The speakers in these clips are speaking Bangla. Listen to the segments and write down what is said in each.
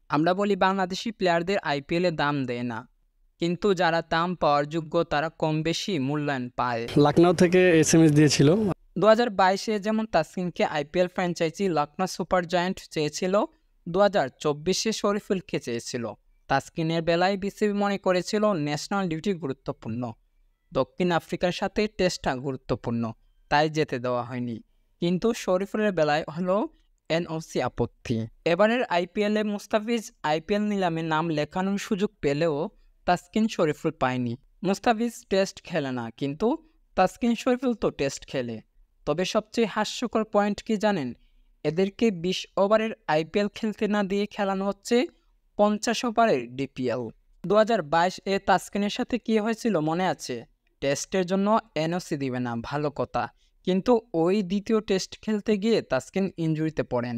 আমরা বলি বাংলাদেশি প্লেয়ারদের আইপিএলে দাম দেয় না, কিন্তু যারা দাম পাওয়ার যোগ্য তারা কম বেশি মূল্যায়ন পায়। লখনউ থেকে এসএমএস দিয়েছিল। 2022-এ যেমন তাসকিনকে IPL franchise Lucknow super giant চেয়েছিল, 2024-এ শরীফুলকে চেয়েছিল। তাসকিনের বেলায় বিসিবি মনে করেছিল ন্যাশনাল ডিউটি গুরুত্বপূর্ণ, দক্ষিণ আফ্রিকার সাথে টেস্টটা গুরুত্বপূর্ণ, তাই যেতে দেওয়া হয়নি। কিন্তু শরীফুলের বেলায় হলো এনওসি আপত্তি। এবারের আইপিএলে মুস্তাফিজ আইপিএল নিলামে নাম লেখানোর সুযোগ পেলেও তাসকিন শরীফুল পায়নি। মুস্তাফিজ টেস্ট খেলে না, কিন্তু তাসকিন শরীফুল তো টেস্ট খেলে। তবে সবচেয়ে হাস্যকর পয়েন্ট কি জানেন? এদেরকে 20 ওভারের আইপিএল খেলতে না দিয়ে খেলানো হচ্ছে 50 ওভারের ডিপিএল। 2022-এ তাসকিনের সাথে কি হয়েছিল মনে আছে? টেস্টের জন্য এনওসি দিবে না, ভালো কথা, কিন্তু ওই দ্বিতীয় টেস্ট খেলতে গিয়ে তাসকিন ইনজুরিতে পড়েন।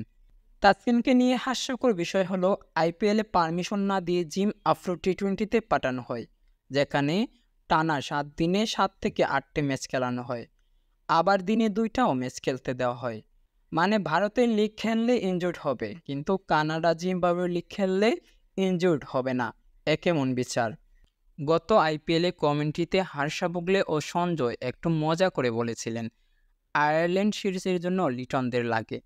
তাসকিনকে নিয়ে হাস্যকর বিষয় হলো আইপিএলে পারমিশন না দিয়ে জিম আফ্রো টি-20-তে পাঠানো হয়, যেখানে টানা 7 দিনে 7 থেকে 8টি ম্যাচ খেলানো হয়, আবার দিনে 2টাও ম্যাচ খেলতে দেওয়া হয়। মানে ভারতের লিগ খেললে ইনজুর্ড হবে, কিন্তু কানাডা জিম্বাবুয়ের লিগ খেললে ইনজুর্ড হবে না। এ কেমন বিচার? গত আইপিএলে কমেন্ট্রিতে হার্ষা ভোগলে ও সঞ্জয় একটু মজা করে বলেছিলেন আয়ারল্যান্ড সিরিজের জন্য লিটনদের লাগে।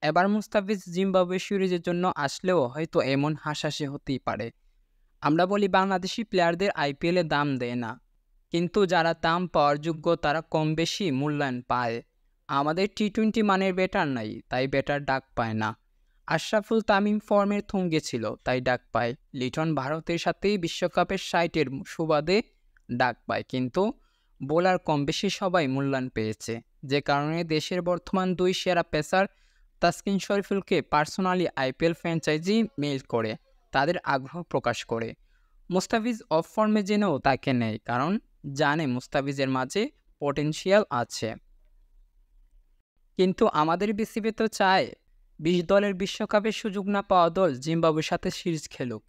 এবার মুস্তাফিজ জিম্বাবুয়ে সিরিজের জন্য আসলেও হয়তো এমন হাসাহাসি হতেই পারে। আমরা বলি বাংলাদেশি প্লেয়ারদের আইপিএলে দাম দেয় না, কিন্তু যারা দাম পাওয়ার যোগ্য তারা কম বেশি মূল্যায়ন পায়। আমাদের টি-20 মানের ব্যাটার নাই, তাই ব্যাটার ডাক পায় না। আশরাফুল তামিম ফর্মের তুঙ্গে ছিল, তাই ডাক পায়। লিটন ভারতের সাথেই বিশ্বকাপের 60-এর সুবাদে ডাক পায়, কিন্তু বোলার কম বেশি সবাই মূল্যায়ন পেয়েছে, যে কারণে দেশের বর্তমান 2 সেরা পেসার তাসকিন শরীফুলকে পার্সোনালি আইপিএল ফ্র্যাঞ্চাইজি মেইল করে তাদের আগ্রহ প্রকাশ করে। মুস্তাফিজ অফ ফর্মে জেনেও তাকে নেয়, কারণ জানে মুস্তাফিজের মাঝে পটেনশিয়াল আছে। কিন্তু আমাদের বিসিবি তো চায় 20 দলের বিশ্বকাপের সুযোগ না পাওয়া দল জিম্বাবুয়ের সাথে সিরিজ খেলুক।